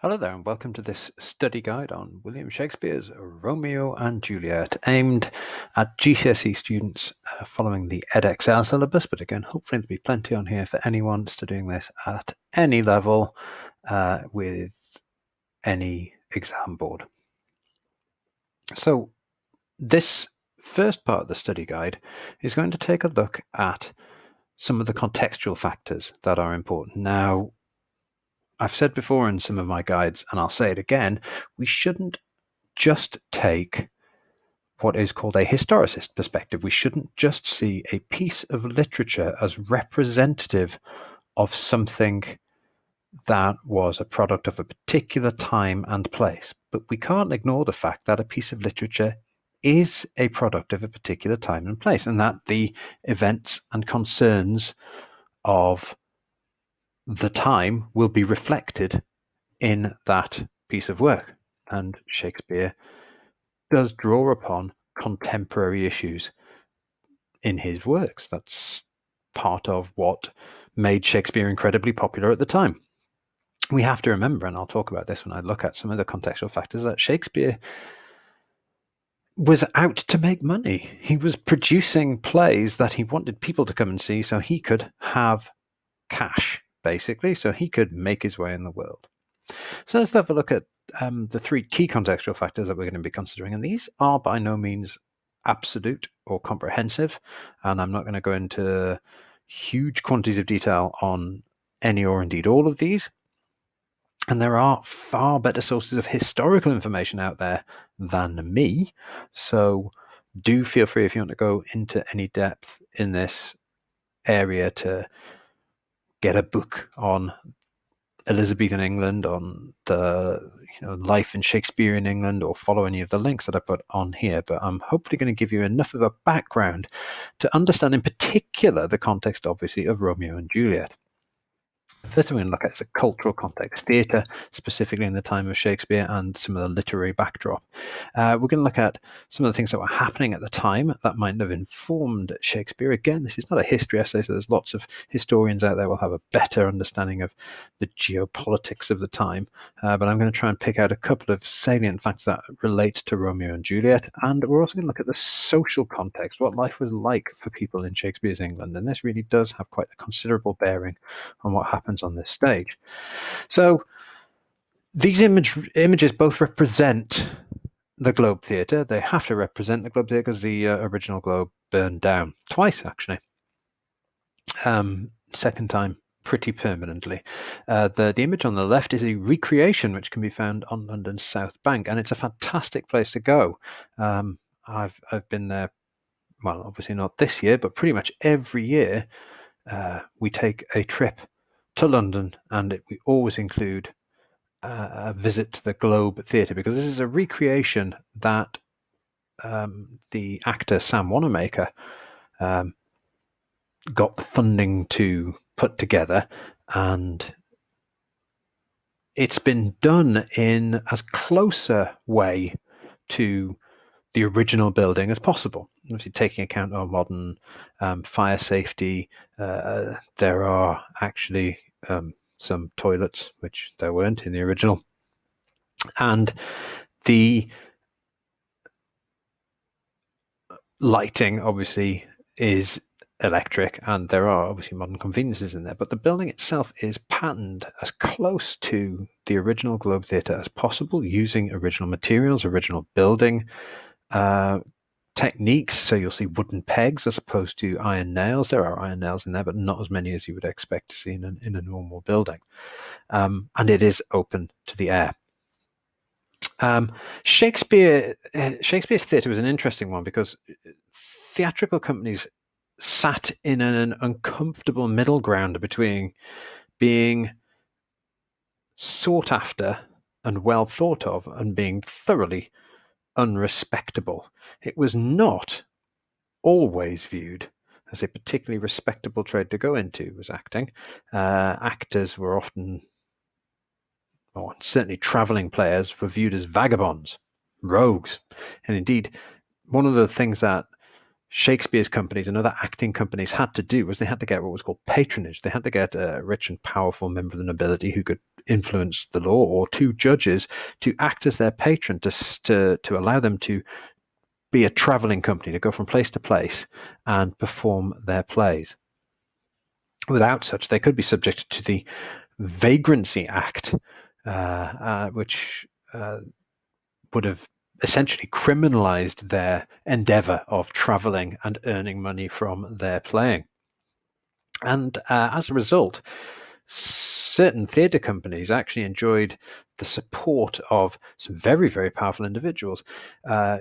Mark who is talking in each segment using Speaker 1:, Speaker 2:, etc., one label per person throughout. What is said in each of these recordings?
Speaker 1: Hello there, and welcome to this study guide on William Shakespeare's Romeo and Juliet, aimed at GCSE students following the Edexcel syllabus. But again, hopefully there'll be plenty on here for anyone studying this at any level with any exam board. So this first part of the study guide is going to take a look at some of the contextual factors that are important. Now, I've said before in some of my guides, and I'll say it again, we shouldn't just take what is called a historicist perspective. We shouldn't just see a piece of literature as representative of something that was a product of a particular time and place. But we can't ignore the fact that a piece of literature is a product of a particular time and place, and that the events and concerns of the time will be reflected in that piece of work. And Shakespeare does draw upon contemporary issues in his works. That's part of what made Shakespeare incredibly popular at the time. We have to remember, and I'll talk about this when I look at some of the contextual factors, that Shakespeare was out to make money. He was producing plays that he wanted people to come and see so he could have cash, basically, so he could make his way in the world. So let's have a look at the three key contextual factors that we're going to be considering. And these are by no means absolute or comprehensive, and I'm not going to go into huge quantities of detail on any or indeed all of these. And there are far better sources of historical information out there than me. So do feel free, if you want to go into any depth in this area, to get a book on Elizabethan England, on the life in Shakespearean England, or follow any of the links that I put on here. But I'm hopefully going to give you enough of a background to understand in particular the context, obviously, of Romeo and Juliet. First thing we're going to look at is a cultural context, theatre, specifically in the time of Shakespeare, and some of the literary backdrop. We're going to look at some of the things that were happening at the time that might have informed Shakespeare. Again, this is not a history essay, so there's lots of historians out there who will have a better understanding of the geopolitics of the time. But I'm going to try and pick out a couple of salient facts that relate to Romeo and Juliet. And we're also going to look at the social context, what life was like for people in Shakespeare's England. And this really does have quite a considerable bearing on what happens on this stage. So these images both represent the Globe Theatre. They have to represent the Globe Theatre because the original Globe burned down twice, actually. Second time pretty permanently. The image on the left is a recreation which can be found on London's South Bank, and it's a fantastic place to go. I've been there, well, obviously not this year, but pretty much every year we take a trip to London, and we always include a visit to the Globe Theatre, because this is a recreation that the actor Sam Wanamaker got the funding to put together, and it's been done in as close a way to the original building as possible. Obviously, taking account of modern fire safety, there are actually some toilets, which there weren't in the original. And the lighting, obviously, is electric, and there are obviously modern conveniences in there. But the building itself is patterned as close to the original Globe Theatre as possible, using original materials, original building techniques. So you'll see wooden pegs as opposed to iron nails. There are iron nails in there, but not as many as you would expect to see in a normal building. And it is open to the air. Shakespeare's theatre was an interesting one because theatrical companies sat in an uncomfortable middle ground between being sought after and well thought of and being thoroughly unrespectable. It was not always viewed as a particularly respectable trade to go into, was acting. Actors were often, or certainly travelling players, were viewed as vagabonds, rogues. And indeed, one of the things that Shakespeare's companies and other acting companies had to do was they had to get what was called patronage. They had to get a rich and powerful member of the nobility who could influence the law, or two judges to act as their patron to allow them to be a traveling company, to go from place to place and perform their plays. Without such, they could be subject to the Vagrancy Act, which would have essentially criminalized their endeavor of traveling and earning money from their playing. And as a result, certain theatre companies actually enjoyed the support of some very, very powerful individuals.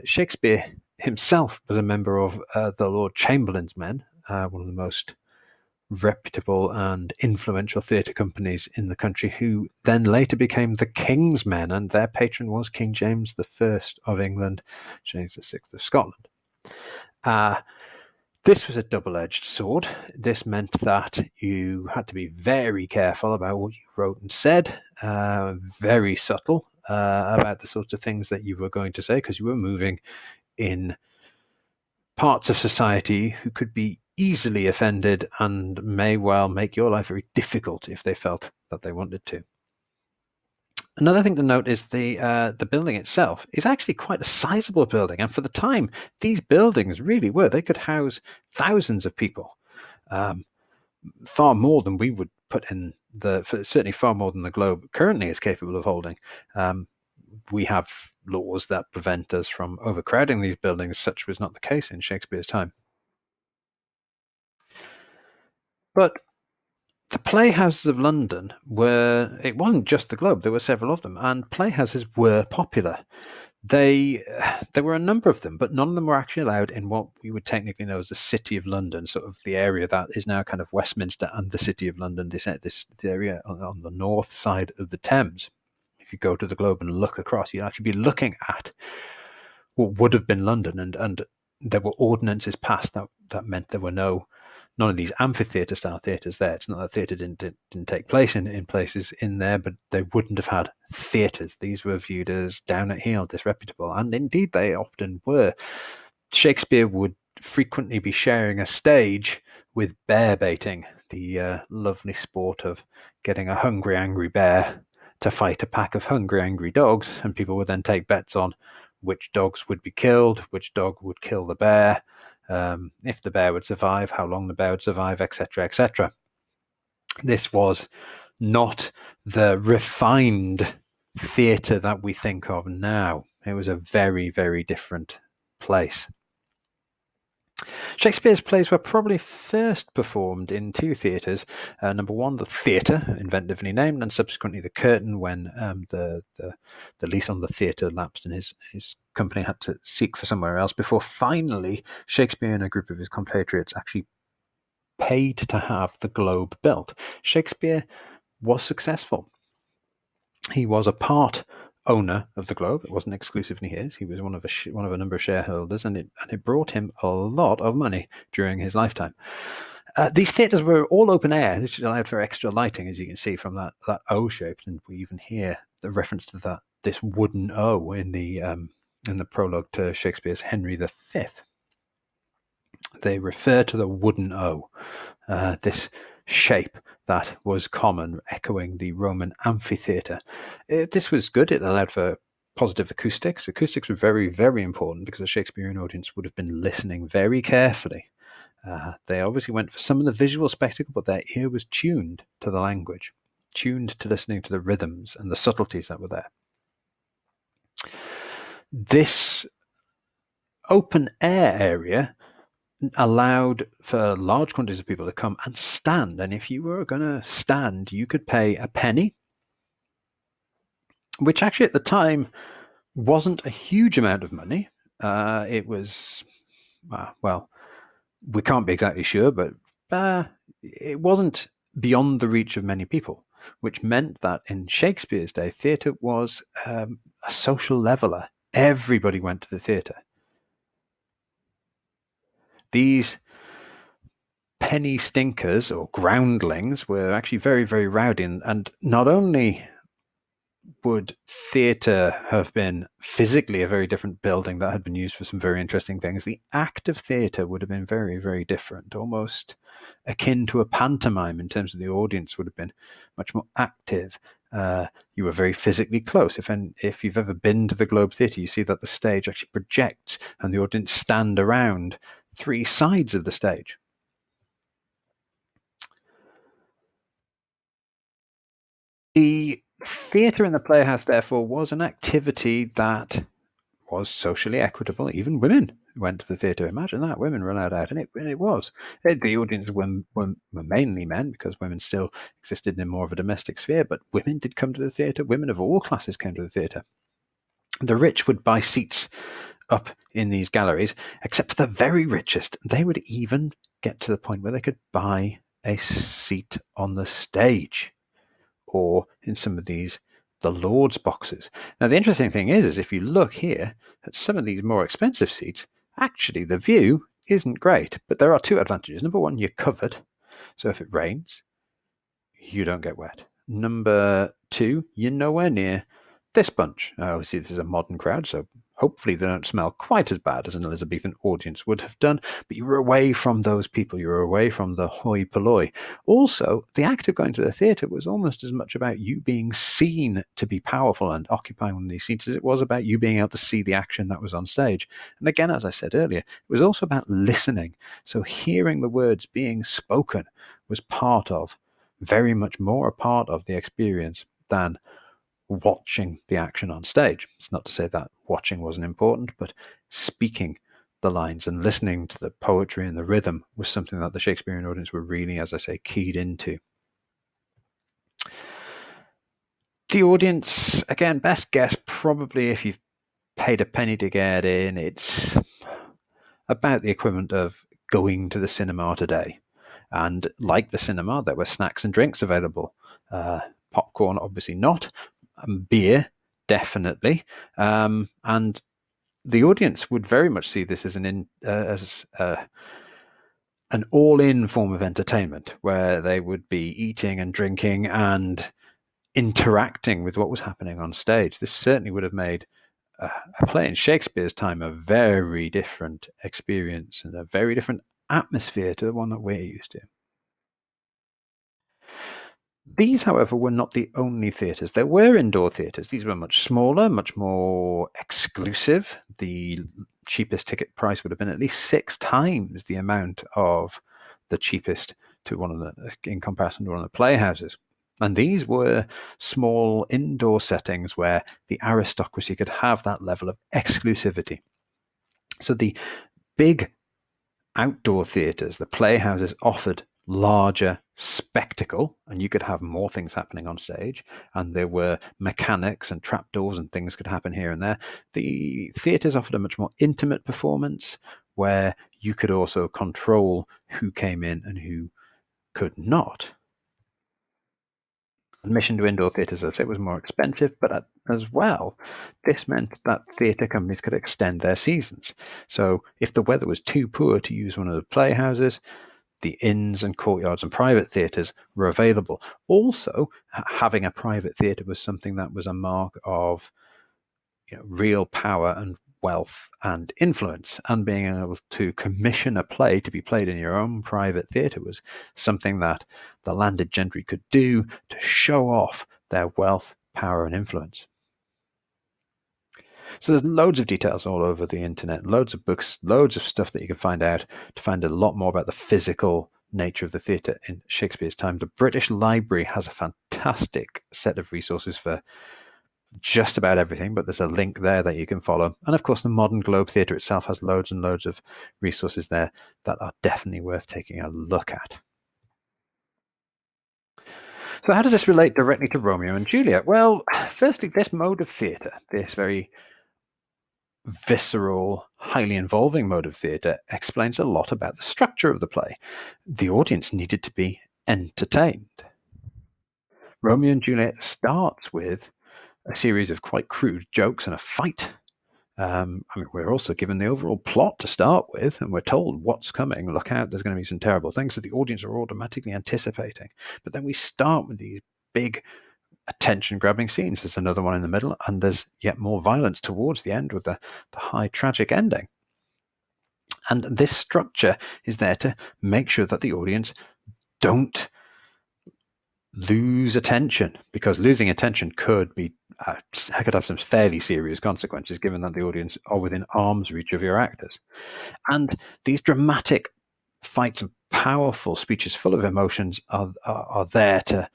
Speaker 1: Shakespeare himself was a member of the Lord Chamberlain's Men, one of the most reputable and influential theatre companies in the country, who then later became the King's Men, and their patron was King James I of England, James VI of Scotland. This was a double-edged sword. This meant that you had to be very careful about what you wrote and said, very subtle about the sorts of things that you were going to say, because you were moving in parts of society who could be easily offended and may well make your life very difficult if they felt that they wanted to. Another thing to note is the building itself is actually quite a sizable building, and for the time, these buildings really were. They could house thousands of people, far more than we would put in certainly far more than the Globe currently is capable of holding. We have laws that prevent us from overcrowding these buildings. Such was not the case in Shakespeare's time. But the playhouses of London it wasn't just the Globe, there were several of them, and playhouses were popular. There were a number of them, but none of them were actually allowed in what we would technically know as the City of London, sort of the area that is now kind of Westminster and the City of London, this area on the north side of the Thames. If you go to the Globe and look across, you'd actually be looking at what would have been London, and there were ordinances passed that meant there were none of these amphitheatre style theatres there. It's not that theatre didn't take place in places in there, but they wouldn't have had theatres. These were viewed as down at heel, disreputable, and indeed they often were. Shakespeare would frequently be sharing a stage with bear baiting, the lovely sport of getting a hungry, angry bear to fight a pack of hungry, angry dogs, and people would then take bets on which dogs would be killed, which dog would kill the bear, if the bear would survive, how long the bear would survive, etc., etc. This was not the refined theatre that we think of now. It was a very, very different place. Shakespeare's plays were probably first performed in two theatres. Number one, the Theatre, inventively named, and subsequently the Curtain, when the lease on the theatre lapsed and his company had to seek for somewhere else, before finally Shakespeare and a group of his compatriots actually paid to have the Globe built. Shakespeare was successful. He was a part owner of the Globe. It wasn't exclusively his. He was one of a number of shareholders, and it brought him a lot of money during his lifetime. These theatres were all open air, which allowed for extra lighting, as you can see from that O shape, and we even hear the reference to this wooden O in the prologue to Shakespeare's Henry V. They refer to the wooden O, this shape that was common, echoing the Roman amphitheatre. This was good. It allowed for positive acoustics. Acoustics were very, very important because the Shakespearean audience would have been listening very carefully. They obviously went for some of the visual spectacle, but their ear was tuned to the language, tuned to listening to the rhythms and the subtleties that were there. This open air area allowed for large quantities of people to come and stand. And if you were going to stand, you could pay a penny, which actually at the time wasn't a huge amount of money. It was, well, we can't be exactly sure, but it wasn't beyond the reach of many people, which meant that in Shakespeare's day, theatre was a social leveller. Everybody went to the theatre. These penny stinkers or groundlings were actually very, very rowdy, and not only would theatre have been physically a very different building that had been used for some very interesting things, the act of theatre would have been very, very different, almost akin to a pantomime in terms of the audience would have been much more active You were very physically close. If you've ever been to the Globe Theatre, you see that the stage actually projects and the audience stand around three sides of the stage. The theatre in the playhouse, therefore, was an activity that was socially equitable. Even women went to the theatre. Imagine that. Women were allowed out, and it was. The audience were mainly men, because women still existed in more of a domestic sphere, but women did come to the theatre. Women of all classes came to the theatre. The rich would buy seats up in these galleries, except for the very richest. They would even get to the point where they could buy a seat on the stage, or in some of these, the Lord's boxes. Now, the interesting thing is if you look here at some of these more expensive seats, actually the view isn't great, but there are two advantages. Number one, you're covered, so if it rains, you don't get wet. Number two, you're nowhere near this bunch. Obviously, this is a modern crowd, so hopefully they don't smell quite as bad as an Elizabethan audience would have done, but you were away from those people. You were away from the hoi polloi. Also, the act of going to the theatre was almost as much about you being seen to be powerful and occupying one of these seats as it was about you being able to see the action that was on stage. And again, as I said earlier, it was also about listening. So hearing the words being spoken was very much more a part of the experience than watching the action on stage. It's not to say that watching wasn't important, but speaking the lines and listening to the poetry and the rhythm was something that the Shakespearean audience were really, as I say, keyed into. The audience, again, best guess, probably if you've paid a penny to get in, it's about the equivalent of going to the cinema today. And like the cinema, there were snacks and drinks available. Popcorn, obviously not. Beer, definitely. And the audience would very much see this as an all-in form of entertainment, where they would be eating and drinking and interacting with what was happening on stage. This certainly would have made a play in Shakespeare's time a very different experience and a very different atmosphere to the one that we're used to. These, however, were not the only theatres. There were indoor theatres. These were much smaller, much more exclusive. The cheapest ticket price would have been at least 6 times the amount of the cheapest in comparison to one of the playhouses. And these were small indoor settings where the aristocracy could have that level of exclusivity. So the big outdoor theatres, the playhouses, offered larger spectacle, and you could have more things happening on stage, and there were mechanics and trapdoors and things could happen here and there. The theatres offered a much more intimate performance, where you could also control who came in and who could not. Admission to indoor theatres, as I say, was more expensive, but as well, this meant that theatre companies could extend their seasons. So if the weather was too poor to use one of the playhouses, the inns and courtyards and private theatres were available. Also, having a private theatre was something that was a mark of real power and wealth and influence, and being able to commission a play to be played in your own private theatre was something that the landed gentry could do to show off their wealth, power, and influence. So there's loads of details all over the internet, loads of books, loads of stuff that you can find out to find a lot more about the physical nature of the theatre in Shakespeare's time. The British Library has a fantastic set of resources for just about everything, but there's a link there that you can follow. And of course, the Modern Globe Theatre itself has loads and loads of resources there that are definitely worth taking a look at. So how does this relate directly to Romeo and Juliet? Well, firstly, this mode of theatre, this very visceral, highly involving mode of theatre, explains a lot about the structure of the play. The audience needed to be entertained. Romeo and Juliet starts with a series of quite crude jokes and a fight. We're also given the overall plot to start with, and we're told what's coming. Look out, there's going to be some terrible things that the audience are automatically anticipating. But then we start with these big attention-grabbing scenes. There's another one in the middle, and there's yet more violence towards the end with the high tragic ending. And this structure is there to make sure that the audience don't lose attention, because losing attention could be could have some fairly serious consequences, given that the audience are within arm's reach of your actors. And these dramatic fights and powerful speeches full of emotions are there to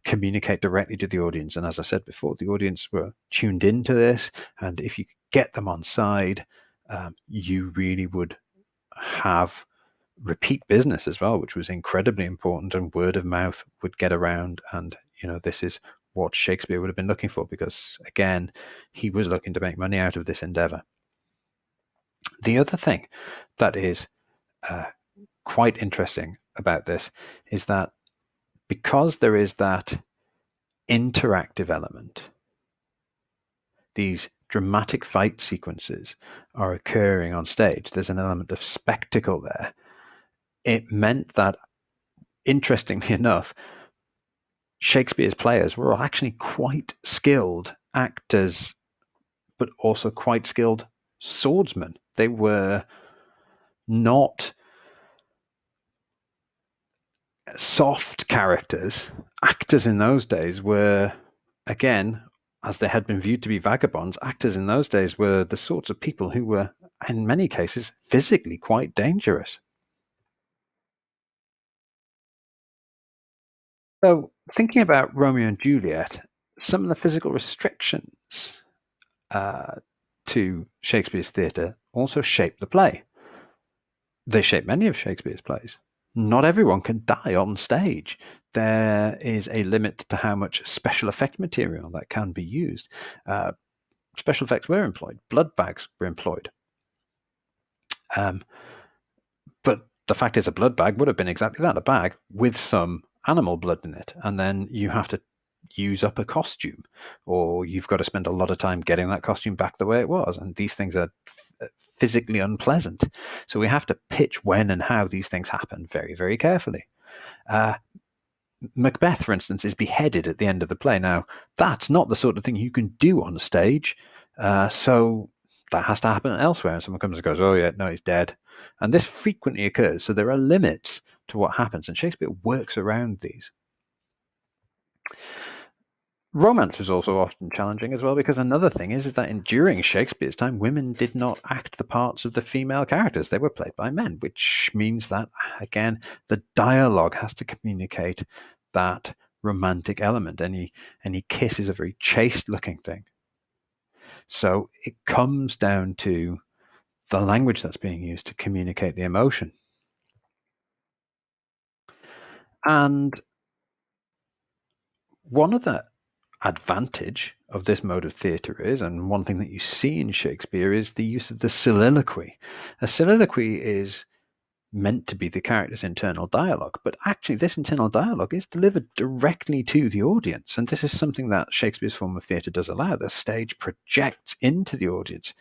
Speaker 1: communicate directly to the audience. And as I said before, the audience were tuned into this, and if you get them on side, you really would have repeat business as well, which was incredibly important, and word of mouth would get around. And this is what Shakespeare would have been looking for, because again, he was looking to make money out of this endeavor. The other thing that is quite interesting about this is that because there is that interactive element, these dramatic fight sequences are occurring on stage, there's an element of spectacle there. It meant that, interestingly enough, Shakespeare's players were actually quite skilled actors, but also quite skilled swordsmen. They were not soft characters. Actors in those days were, again, as they had been viewed to be vagabonds, actors in those days were the sorts of people who were, in many cases, physically quite dangerous. So, thinking about Romeo and Juliet, some of the physical restrictions uh, to Shakespeare's theatre also shaped the play. They shape many of Shakespeare's plays. Not everyone can die on stage. There is a limit to how much special effect material that can be used. Special effects were employed. Blood bags were employed. But the fact is, a blood bag would have been exactly that, a bag with some animal blood in it. And then you have to use up a costume, or you've got to spend a lot of time getting that costume back the way it was. And these things are physically unpleasant. So we have to pitch when and how these things happen very, very carefully. Macbeth, for instance, is beheaded at the end of the play. Now, that's not the sort of thing you can do on stage. So that has to happen elsewhere. And someone comes and goes, oh, yeah, no, he's dead. And this frequently occurs. So there are limits to what happens. And Shakespeare works around these. Romance was also often challenging as well, because another thing is that during Shakespeare's time, women did not act the parts of the female characters. They were played by men, which means that, again, the dialogue has to communicate that romantic element. Any kiss is a very chaste-looking thing. So it comes down to the language that's being used to communicate the emotion. And one of the advantage of this mode of theatre is, and one thing that you see in Shakespeare, is the use of the soliloquy. A soliloquy is meant to be the character's internal dialogue, but actually this internal dialogue is delivered directly to the audience. And this is something that Shakespeare's form of theatre does allow. The stage projects into the audience,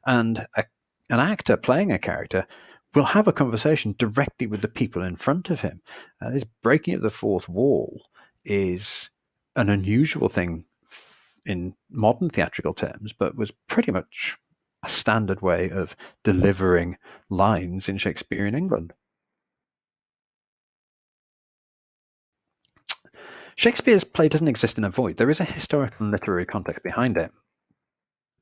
Speaker 1: and an actor playing a character will have a conversation directly with the people in front of him. This breaking of the fourth wall is an unusual thing in modern theatrical terms, but was pretty much a standard way of delivering lines in Shakespearean England. Shakespeare's play doesn't exist in a void. There is a historical and literary context behind it.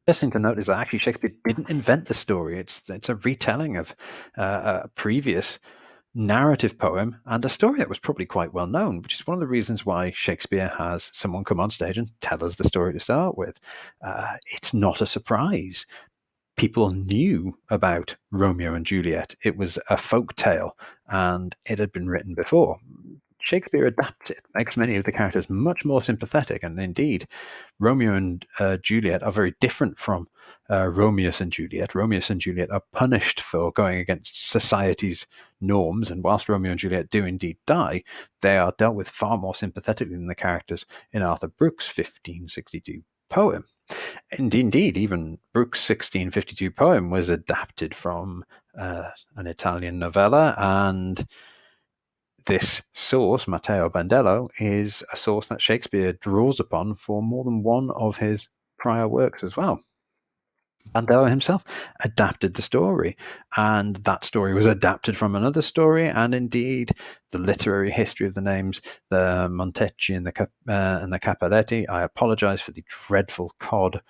Speaker 1: The first thing to note is that actually Shakespeare didn't invent the story. It's a retelling of a previous narrative poem and a story that was probably quite well known, which is one of the reasons why Shakespeare has someone come on stage and tell us the story to start with. It's not a surprise. People knew about Romeo and Juliet. It was a folk tale, and it had been written before. Shakespeare adapts it, makes many of the characters much more sympathetic, and indeed, Romeo and Juliet are very different from Romeus and Juliet. Romeus and Juliet are punished for going against society's norms, and whilst Romeo and Juliet do indeed die, they are dealt with far more sympathetically than the characters in Arthur Brooke's 1562 poem. And indeed, even Brooke's 1652 poem was adapted from an Italian novella, and this source, Matteo Bandello, is a source that Shakespeare draws upon for more than one of his prior works as well. Bandello himself adapted the story, and that story was adapted from another story, and indeed the literary history of the names, the Montecchi and the Cappelletti. I apologize for the dreadful cod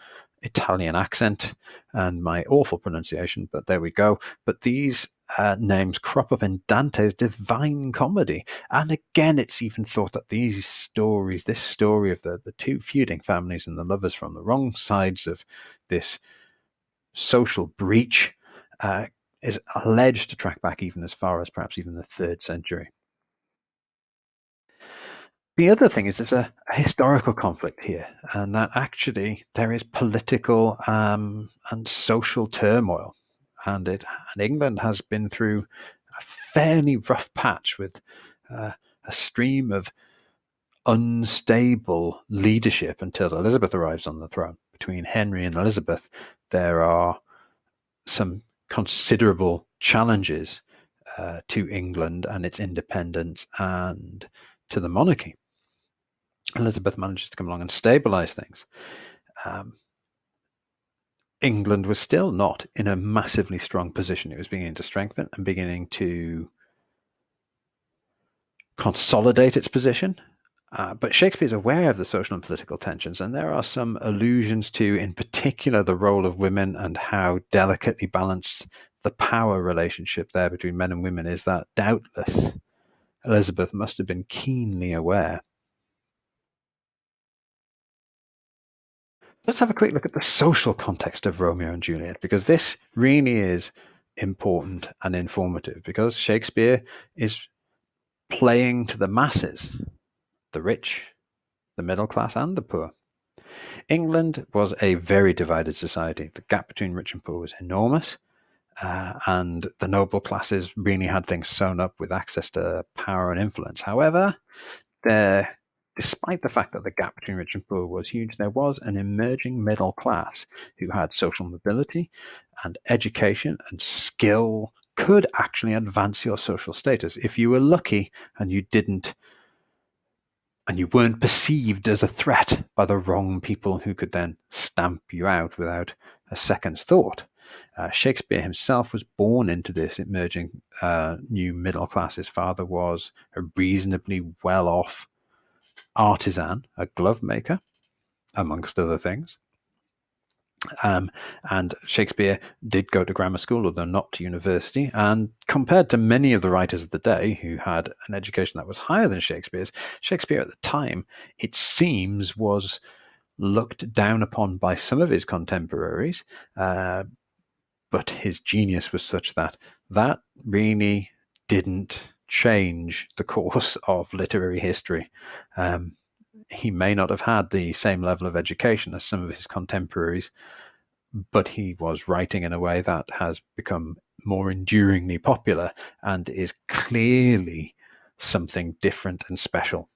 Speaker 1: Italian accent and my awful pronunciation, but there we go. But these names crop up in Dante's Divine Comedy, and again, it's even thought that these stories, this story of the two feuding families and the lovers from the wrong sides of this social breach, uh, is alleged to track back even as far as perhaps even the 3rd century. The other thing is there's a historical conflict here, and that actually there is political and social turmoil, and England has been through a fairly rough patch with a stream of unstable leadership until Elizabeth arrives on the throne. Between Henry and Elizabeth, there are some considerable challenges to England and its independence and to the monarchy. Elizabeth manages to come along and stabilize things. England was still not in a massively strong position. It was beginning to strengthen and beginning to consolidate its position. But Shakespeare's aware of the social and political tensions, and there are some allusions to, in particular, the role of women and how delicately balanced the power relationship there between men and women is, that doubtless Elizabeth must have been keenly aware. Let's have a quick look at the social context of Romeo and Juliet, because this really is important and informative, because Shakespeare is playing to the masses, the rich, the middle class, and the poor. England was a very divided society. The gap between rich and poor was enormous, and the noble classes really had things sewn up with access to power and influence. However, despite the fact that the gap between rich and poor was huge, there was an emerging middle class who had social mobility, and education and skill could actually advance your social status. If you were lucky and you weren't perceived as a threat by the wrong people who could then stamp you out without a second's thought. Shakespeare himself was born into this emerging new middle class. His father was a reasonably well-off artisan, a glove maker, amongst other things. And Shakespeare did go to grammar school, although not to university. And compared to many of the writers of the day who had an education that was higher than Shakespeare's, Shakespeare at the time, it seems, was looked down upon by some of his contemporaries. But his genius was such that really didn't change the course of literary history. He may not have had the same level of education as some of his contemporaries, but he was writing in a way that has become more enduringly popular and is clearly something different and special.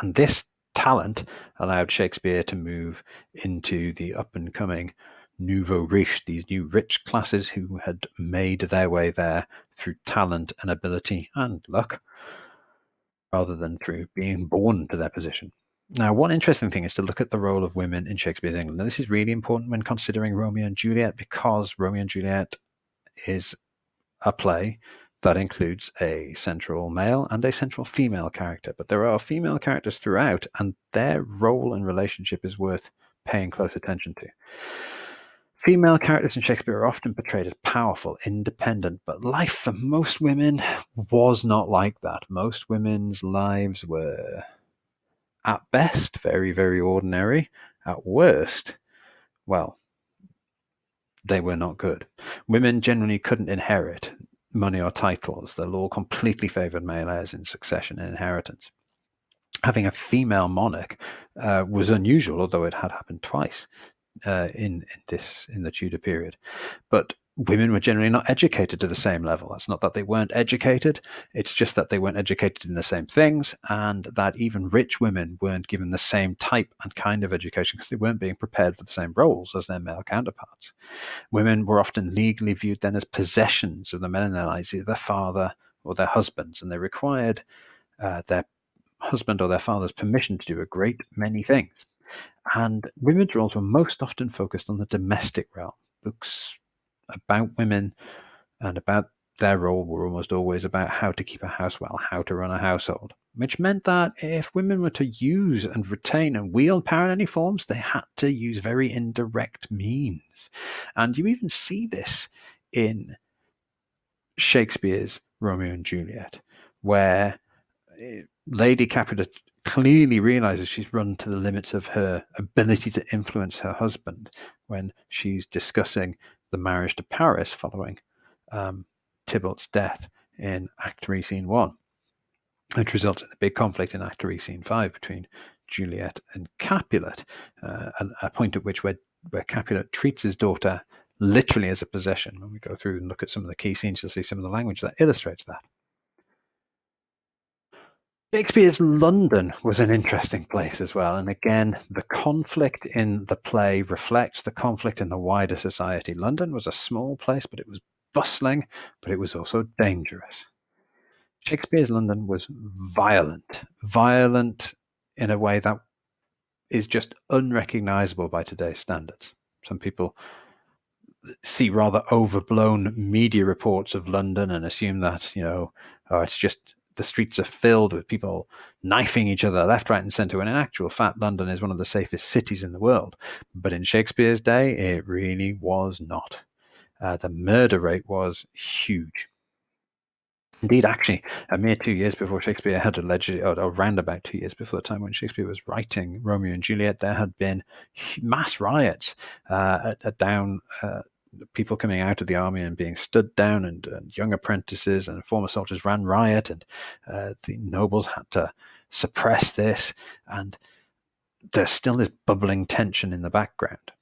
Speaker 1: And this talent allowed Shakespeare to move into the up-and-coming nouveau riche, these new rich classes who had made their way there through talent and ability and luck, rather than through being born to their position. Now, one interesting thing is to look at the role of women in Shakespeare's England. Now, this is really important when considering Romeo and Juliet, because Romeo and Juliet is a play that includes a central male and a central female character. But there are female characters throughout, and their role and relationship is worth paying close attention to. Female characters in Shakespeare are often portrayed as powerful, independent, but life for most women was not like that. Most women's lives were, at best, very, very ordinary. At worst, well, they were not good. Women generally couldn't inherit money or titles. The law completely favored male heirs in succession and inheritance. Having a female monarch was unusual, although it had happened twice in the Tudor period. But women were generally not educated to the same level. It's not that they weren't educated, it's just that they weren't educated in the same things, and that even rich women weren't given the same type and kind of education because they weren't being prepared for the same roles as their male counterparts. Women were often legally viewed then as possessions of the men in their lives, either their father or their husbands, and they required their husband or their father's permission to do a great many things. And women's roles were most often focused on the domestic realm. Books about women and about their role were almost always about how to keep a house well, how to run a household, which meant that if women were to use and retain and wield power in any forms, they had to use very indirect means. And you even see this in Shakespeare's Romeo and Juliet, where Lady Capulet clearly realizes she's run to the limits of her ability to influence her husband when she's discussing the marriage to Paris following Tybalt's death in Act 3, Scene 1, which results in a big conflict in Act 3, Scene 5 between Juliet and Capulet, a point at which where Capulet treats his daughter literally as a possession. When we go through and look at some of the key scenes, you'll see some of the language that illustrates that. Shakespeare's London was an interesting place as well. And again, the conflict in the play reflects the conflict in the wider society. London was a small place, but it was bustling, but it was also dangerous. Shakespeare's London was violent in a way that is just unrecognizable by today's standards. Some people see rather overblown media reports of London and assume that, it's just the streets are filled with people knifing each other left, right, and centre, when in actual fact, London is one of the safest cities in the world. But in Shakespeare's day, it really was not. The murder rate was huge. Indeed, actually, a mere 2 years before Shakespeare had allegedly, or around about 2 years before the time when Shakespeare was writing Romeo and Juliet, there had been mass riots down people coming out of the army and being stood down, and young apprentices and former soldiers ran riot, and the nobles had to suppress this, and there's still this bubbling tension in the background.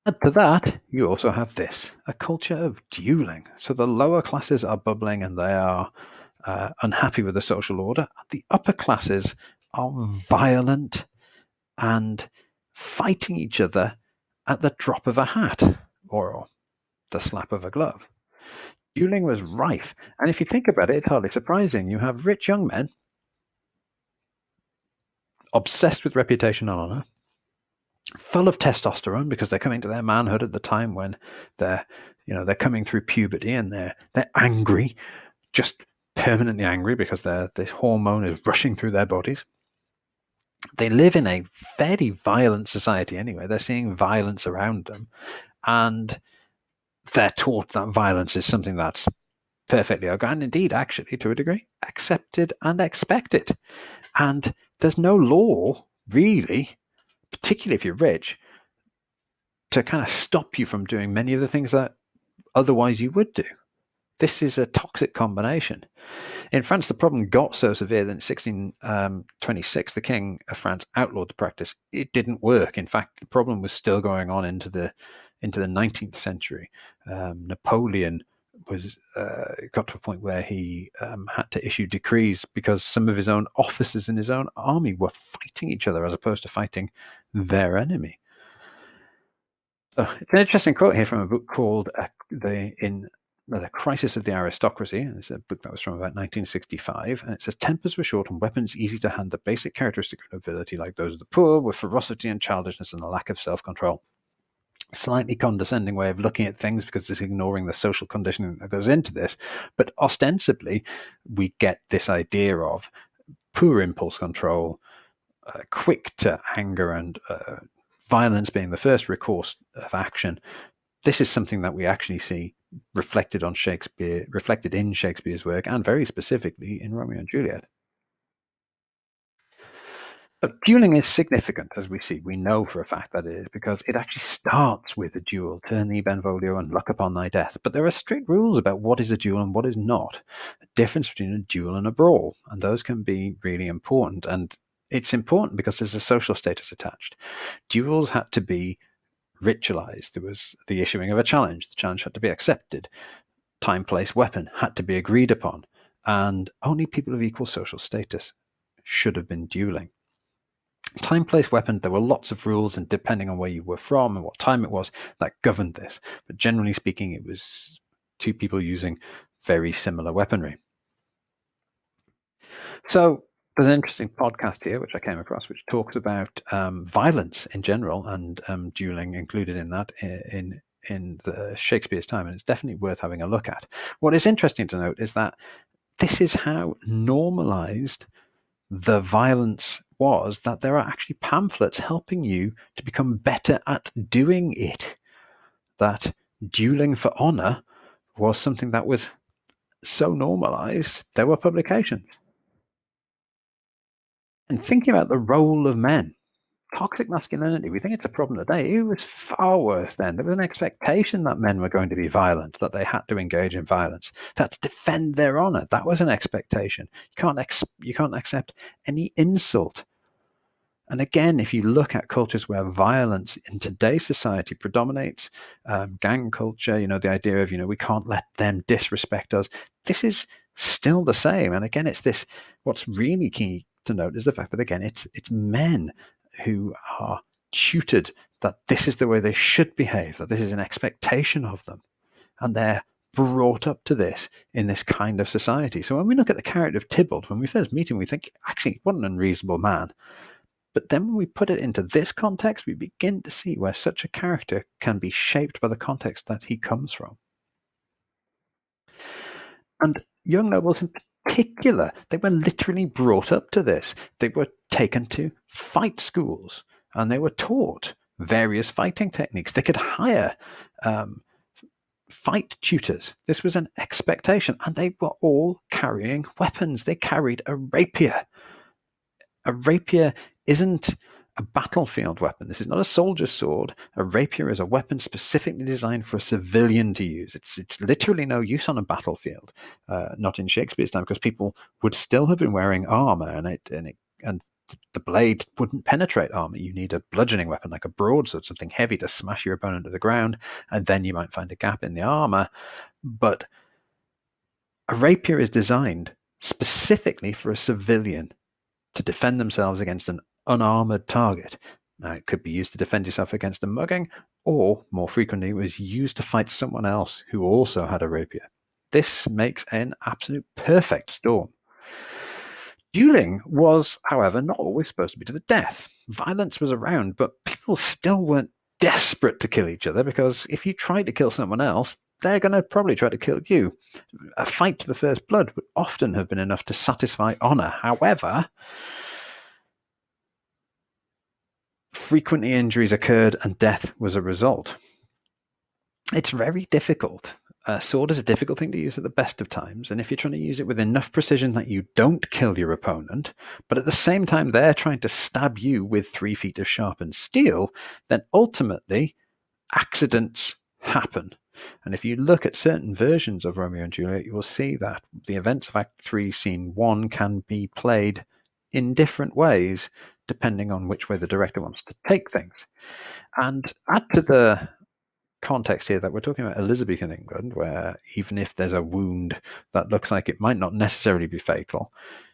Speaker 1: Add to that, you also have this, a culture of dueling. So the lower classes are bubbling and they are unhappy with the social order. The upper classes are violent and fighting each other at the drop of a hat or the slap of a glove. Dueling was rife. And if you think about it, it's hardly surprising. You have rich young men obsessed with reputation and honor, full of testosterone because they're coming to their manhood at the time when they're coming through puberty, and they're angry, just permanently angry because this hormone is rushing through their bodies. They live in a very violent society anyway. They're seeing violence around them, and they're taught that violence is something that's perfectly okay, and indeed, actually, to a degree, accepted and expected. And there's no law, really, particularly if you're rich, to kind of stop you from doing many of the things that otherwise you would do. This is a toxic combination. In France, the problem got so severe that in 1626, the King of France outlawed the practice. It didn't work. In fact, the problem was still going on into the 19th century. Napoleon got to a point where he had to issue decrees because some of his own officers in his own army were fighting each other as opposed to fighting their enemy. So it's an interesting quote here from a book called The Crisis of the Aristocracy. It's a book that was from about 1965, and it says, tempers were short and weapons easy to hand. The basic characteristic of nobility, like those of the poor, were ferocity and childishness and a lack of self-control. Slightly condescending way of looking at things because it's ignoring the social conditioning that goes into this, but ostensibly we get this idea of poor impulse control, quick to anger, and violence being the first recourse of action. This is something that we actually see reflected in Shakespeare's work, and very specifically in Romeo and Juliet. But dueling is significant, as we see. We know for a fact that it is, because it actually starts with a duel. Turn thee, Benvolio, and luck upon thy death. But there are strict rules about what is a duel and what is not. A difference between a duel and a brawl, and those can be really important. And it's important because there's a social status attached. Duels had to be ritualized. There was the issuing of a challenge. The challenge had to be accepted. Time, place, weapon had to be agreed upon. And only people of equal social status should have been dueling. Time, place, weapon, there were lots of rules, and depending on where you were from and what time it was, that governed this. But generally speaking, it was two people using very similar weaponry. So There's an interesting podcast here which I came across, which talks about violence in general, and dueling included in that in the Shakespeare's time, and it's definitely worth having a look at. What is interesting to note is that this is how normalized the violence was, that there are actually pamphlets helping you to become better at doing it. That dueling for honor was something that was so normalized, there were publications. And thinking about the role of men, toxic masculinity, we think it's a problem today. It was far worse then. There was an expectation that men were going to be violent, that they had to engage in violence, that to defend their honor, that was an expectation. You can't accept any insult. And again, if you look at cultures where violence in today's society predominates, gang culture, the idea of, we can't let them disrespect us, this is still the same. And again, it's this, what's really key to note is the fact that, again, it's men who are tutored that this is the way they should behave, that this is an expectation of them. And they're brought up to this in this kind of society. So when we look at the character of Tybalt, when we first meet him, we think, actually, what an unreasonable man. But then when we put it into this context, we begin to see where such a character can be shaped by the context that he comes from. And young nobles in particular, they were literally brought up to this. They were taken to fight schools, and they were taught various fighting techniques. They could hire fight tutors. This was an expectation, and they were all carrying weapons. They carried a rapier. A rapier isn't a battlefield weapon. This is not a soldier's sword. A rapier is a weapon specifically designed for a civilian to use. It's literally no use on a battlefield, not in Shakespeare's time, because people would still have been wearing armor, and the blade wouldn't penetrate armor. You need a bludgeoning weapon like a broadsword, something heavy to smash your opponent to the ground, and then you might find a gap in the armor. But a rapier is designed specifically for a civilian to defend themselves against an unarmored target. Now, it could be used to defend yourself against a mugging, or more frequently, it was used to fight someone else who also had a rapier. This makes an absolute perfect storm. Dueling was, however, not always supposed to be to the death. Violence was around, but people still weren't desperate to kill each other, because if you try to kill someone else, they're going to probably try to kill you. A fight to the first blood would often have been enough to satisfy honor. However, frequently injuries occurred and death was a result. It's very difficult. A sword is a difficult thing to use at the best of times, and if you're trying to use it with enough precision that you don't kill your opponent, but at the same time they're trying to stab you with 3 feet of sharpened steel, then ultimately accidents happen. And if you look at certain versions of Romeo and Juliet, you will see that the events of Act 3, Scene 1 can be played in different ways, depending on which way the director wants to take things. And add to the context here that we're talking about Elizabethan England, where even if there's a wound that looks like it might not necessarily be fatal,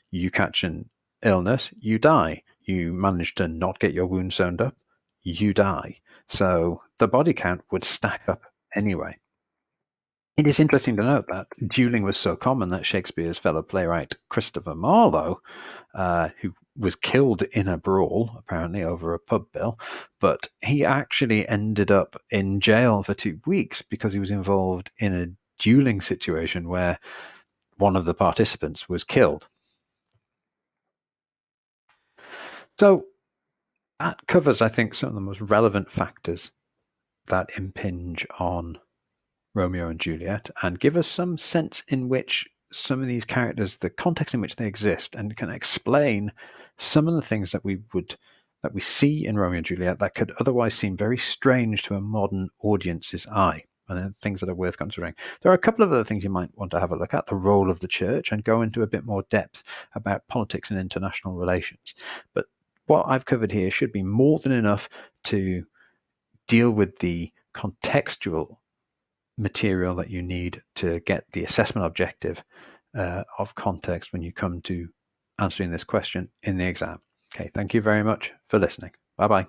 Speaker 1: you catch an illness, you die. You manage to not get your wound sewn up, you die. So the body count would stack up anyway. It is interesting to note that dueling was so common that Shakespeare's fellow playwright Christopher Marlowe, who was killed in a brawl, apparently over a pub bill, but he actually ended up in jail for 2 weeks because he was involved in a dueling situation where one of the participants was killed. So that covers, I think, some of the most relevant factors that impinge on Romeo and Juliet, and give us some sense in which some of these characters, the context in which they exist, and can explain some of the things that we see in Romeo and Juliet that could otherwise seem very strange to a modern audience's eye, and things that are worth considering. There are a couple of other things you might want to have a look at: the role of the church, and go into a bit more depth about politics and international relations. But what I've covered here should be more than enough to deal with the contextual material that you need to get the assessment objective of context when you come to answering this question in the exam. Okay, thank you very much for listening. Bye-bye.